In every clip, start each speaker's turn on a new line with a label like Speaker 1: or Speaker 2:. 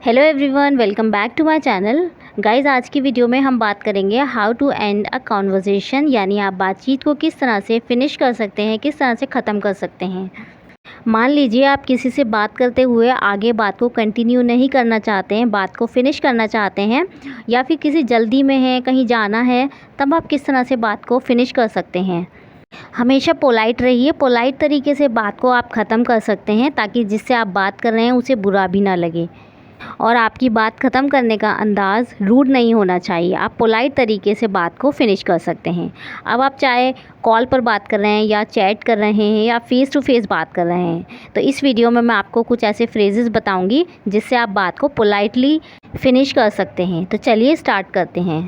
Speaker 1: Hello everyone, welcome back to my channel. Guys, आज की video में हम बात करेंगे how to end a conversation, यानी आप बातचीत को किस तरह से फिनिश कर सकते हैं, किस तरह से ख़त्म कर सकते हैं। मान लीजिए आप किसी से बात करते हुए आगे बात को कंटिन्यू नहीं करना चाहते हैं, बात को फिनिश करना चाहते हैं, या फिर किसी जल्दी में है, कहीं जाना है, तब आप किस तरह से बात को फिनिश कर सकते हैं। हमेशा पोलाइट रहिए, पोलाइट तरीके से बात को आप ख़त्म कर सकते हैं ताकि जिससे आप बात कर रहे हैं उसे बुरा भी ना लगे, और आपकी बात ख़त्म करने का अंदाज़ रूड नहीं होना चाहिए। आप पोलाइट तरीके से बात को फिनिश कर सकते हैं। अब आप चाहे कॉल पर बात कर रहे हैं या चैट कर रहे हैं या फ़ेस टू फेस बात कर रहे हैं, तो इस वीडियो में मैं आपको कुछ ऐसे फ्रेजेस बताऊंगी जिससे आप बात को पोलाइटली फिनिश कर सकते हैं। तो चलिए स्टार्ट करते हैं।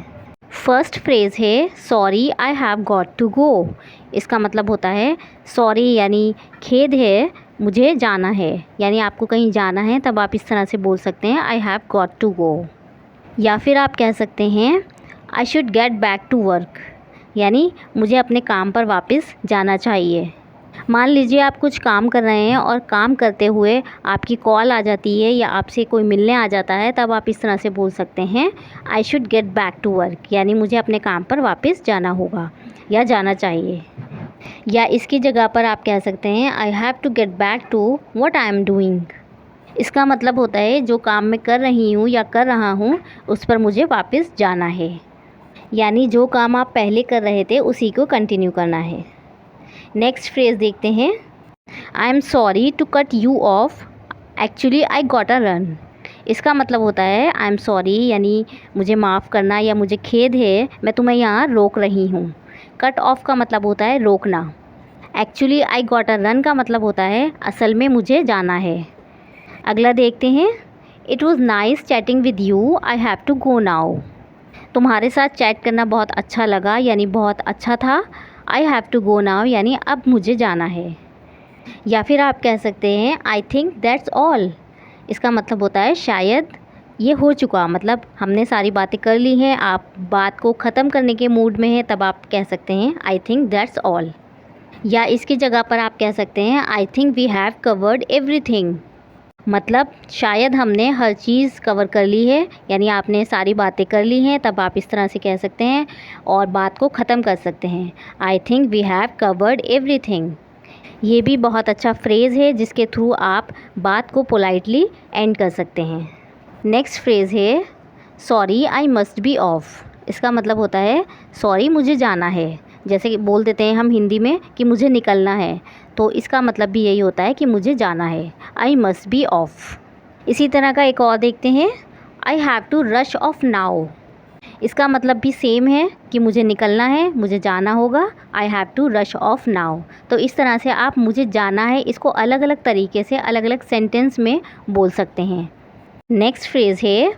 Speaker 1: फर्स्ट फ्रेज़ है sorry I have got to go. इसका मतलब होता है सॉरी यानी खेद है, मुझे जाना है, यानी आपको कहीं जाना है, तब आप इस तरह से बोल सकते हैं I have got to go. या फिर आप कह सकते हैं I should get back to work, यानी मुझे अपने काम पर वापस जाना चाहिए। मान लीजिए आप कुछ काम कर रहे हैं और काम करते हुए आपकी कॉल आ जाती है या आपसे कोई मिलने आ जाता है, तब आप इस तरह से बोल सकते हैं I should get back to work, यानी मुझे अपने काम पर वापस जाना होगा या जाना चाहिए। या इसकी जगह पर आप कह सकते हैं I have to get back to what I am doing. इसका मतलब होता है जो काम मैं कर रही हूँ या कर रहा हूँ उस पर मुझे वापस जाना है, यानी जो काम आप पहले कर रहे थे उसी को कंटिन्यू करना है। नेक्स्ट फ्रेज़ देखते हैं, I am sorry to cut you off, actually I got a run. इसका मतलब होता है आई एम सॉरी यानी मुझे माफ़ करना या मुझे खेद है, मैं तुम्हें यहाँ रोक रही हूँ। कट ऑफ का मतलब होता है रोकना। Actually I got a run का मतलब होता है असल में मुझे जाना है। अगला देखते हैं, it was nice chatting with you, I have to go now. तुम्हारे साथ चैट करना बहुत अच्छा लगा, यानी बहुत अच्छा था। I have to go now यानी अब मुझे जाना है। या फिर आप कह सकते हैं आई थिंक दैट्स ऑल। इसका मतलब होता है शायद ये हो चुका, मतलब हमने सारी बातें कर ली हैं, आप बात को ख़त्म करने के मूड में हैं, तब आप कह सकते हैं आई थिंक दैट्स ऑल। या इसकी जगह पर आप कह सकते हैं I think we have covered everything, मतलब शायद हमने हर चीज़ कवर कर ली है, यानी आपने सारी बातें कर ली हैं, तब आप इस तरह से कह सकते हैं और बात को ख़त्म कर सकते हैं I think we have covered everything. ये भी बहुत अच्छा फ्रेज़ है जिसके थ्रू आप बात को पोलाइटली एंड कर सकते हैं। नेक्स्ट फ्रेज़ है sorry I must be of. इसका मतलब होता है सॉरी मुझे जाना है, जैसे कि बोल देते हैं हम हिंदी में कि मुझे निकलना है, तो इसका मतलब भी यही होता है कि मुझे जाना है, आई मस्ट बी ऑफ। इसी तरह का एक और देखते हैं, I have to rush off now. इसका मतलब भी सेम है कि मुझे निकलना है, मुझे जाना होगा, I have to rush off now. तो इस तरह से आप मुझे जाना है इसको अलग अलग तरीके से अलग अलग सेंटेंस में बोल सकते हैं। नेक्स्ट फ्रेज़ है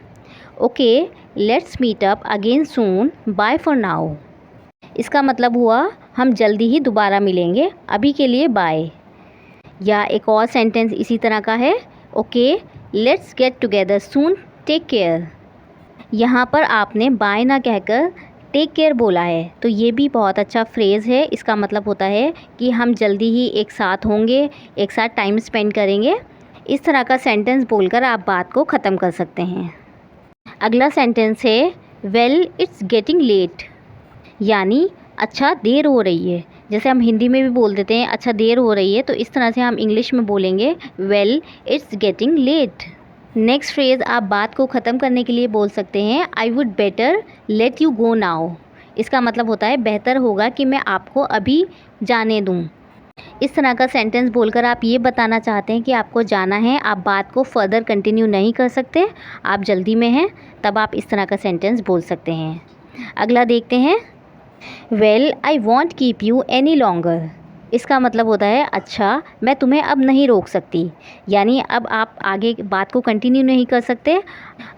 Speaker 1: okay let's meet up again soon, bye for now. इसका मतलब हुआ हम जल्दी ही दोबारा मिलेंगे, अभी के लिए बाय। या एक और सेंटेंस इसी तरह का है, okay let's get together soon, take care. यहाँ पर आपने बाय ना कहकर टेक केयर बोला है, तो ये भी बहुत अच्छा फ्रेज़ है। इसका मतलब होता है कि हम जल्दी ही एक साथ होंगे, एक साथ टाइम स्पेंड करेंगे। इस तरह का सेंटेंस बोलकर आप बात को ख़त्म कर सकते हैं। अगला सेंटेंस है वेल इट्स गेटिंग लेट, यानी अच्छा देर हो रही है। जैसे हम हिंदी में भी बोल देते हैं अच्छा देर हो रही है, तो इस तरह से हम इंग्लिश में बोलेंगे well it's getting late. Next phrase आप बात को ख़त्म करने के लिए बोल सकते हैं I would better let you go now. इसका मतलब होता है बेहतर होगा कि मैं आपको अभी जाने दूँ। इस तरह का सेंटेंस बोलकर आप ये बताना चाहते हैं कि आपको जाना है, आप बात को फर्दर कंटिन्यू नहीं कर सकते, आप जल्दी में हैं, तब आप इस तरह का सेंटेंस बोल सकते हैं। अगला देखते हैं, well I want keep you any longer. इसका मतलब होता है अच्छा मैं तुम्हें अब नहीं रोक सकती, यानी अब आप आगे बात को कंटिन्यू नहीं कर सकते,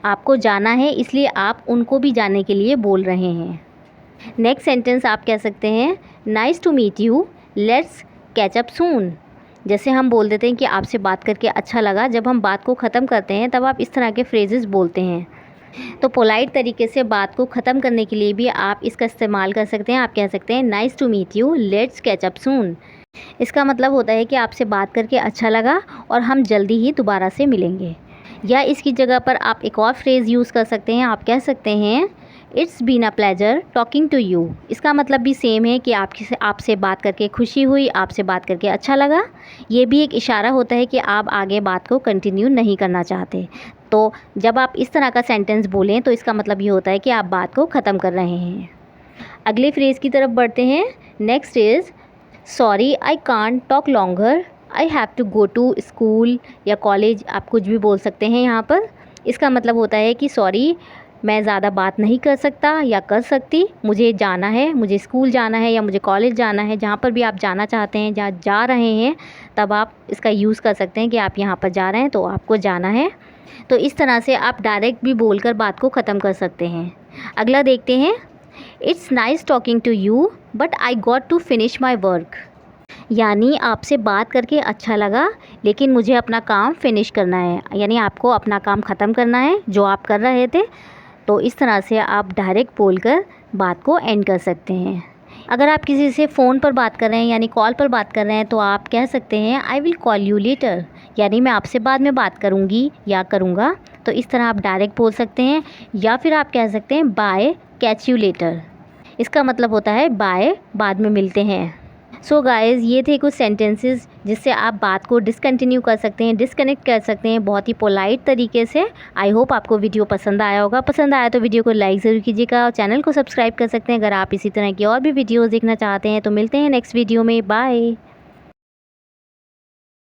Speaker 1: आपको जाना है इसलिए आप उनको भी जाने के लिए बोल रहे हैं। नेक्स्ट सेंटेंस आप कह सकते हैं nice to meet you, let's catch up soon. जैसे हम बोल देते हैं कि आपसे बात करके अच्छा लगा, जब हम बात को ख़त्म करते हैं तब आप इस तरह के फ्रेजेस बोलते हैं। तो पोलाइट तरीके से बात को ख़त्म करने के लिए भी आप इसका इस्तेमाल कर सकते हैं। आप कह सकते हैं nice to meet you, let's catch up soon. इसका मतलब होता है कि आपसे बात करके अच्छा लगा और हम जल्दी ही दोबारा से मिलेंगे। या इसकी जगह पर आप एक और फ्रेज़ यूज़ कर सकते हैं। आप कह सकते हैं it's been a pleasure talking to you. इसका मतलब भी सेम है कि आपसे बात करके खुशी हुई, आपसे बात करके अच्छा लगा। ये भी एक इशारा होता है कि आप आगे बात को कंटिन्यू नहीं करना चाहते। तो जब आप इस तरह का सेंटेंस बोलें तो इसका मतलब ये होता है कि आप बात को ख़त्म कर रहे हैं। अगले फ्रेज़ की तरफ बढ़ते हैं। Next is sorry I can't talk longer, I have to go to school या कॉलेज, आप कुछ भी बोल सकते हैं यहाँ पर। इसका मतलब होता है कि सॉरी, मैं ज़्यादा बात नहीं कर सकता या कर सकती, मुझे जाना है, मुझे स्कूल जाना है या मुझे कॉलेज जाना है। जहाँ पर भी आप जाना चाहते हैं, जहाँ जा रहे हैं, तब आप इसका यूज़ कर सकते हैं कि आप यहाँ पर जा रहे हैं तो आपको जाना है। तो इस तरह से आप डायरेक्ट भी बोलकर बात को ख़त्म कर सकते हैं। अगला देखते हैं। It's nice talking to you but I got to finish my work. यानी आपसे बात करके अच्छा लगा, लेकिन मुझे अपना काम फिनिश करना है, यानी आपको अपना काम ख़त्म करना है जो आप कर रहे थे। तो इस तरह से आप डायरेक्ट बोलकर बात को एंड कर सकते हैं। अगर आप किसी से फ़ोन पर बात कर रहे हैं यानी कॉल पर बात कर रहे हैं तो आप कह सकते हैं I will call you later, यानी मैं आपसे बाद में बात करूँगी या करूँगा। तो इस तरह आप डायरेक्ट बोल सकते हैं। या फिर आप कह सकते हैं बाय कैच यू लेटर। इसका मतलब होता है बाय, बाद में मिलते हैं। सो गाइज़, ये थे कुछ सेंटेंसेस जिससे आप बात को डिसकंटिन्यू कर सकते हैं, डिसकनेक्ट कर सकते हैं बहुत ही पोलाइट तरीके से। आई होप आपको वीडियो पसंद आया होगा। पसंद आया तो वीडियो को लाइक ज़रूर कीजिएगा और चैनल को सब्सक्राइब कर सकते हैं अगर आप इसी तरह की और भी वीडियोज़ देखना चाहते हैं। तो मिलते हैं नेक्स्ट वीडियो में। बाय।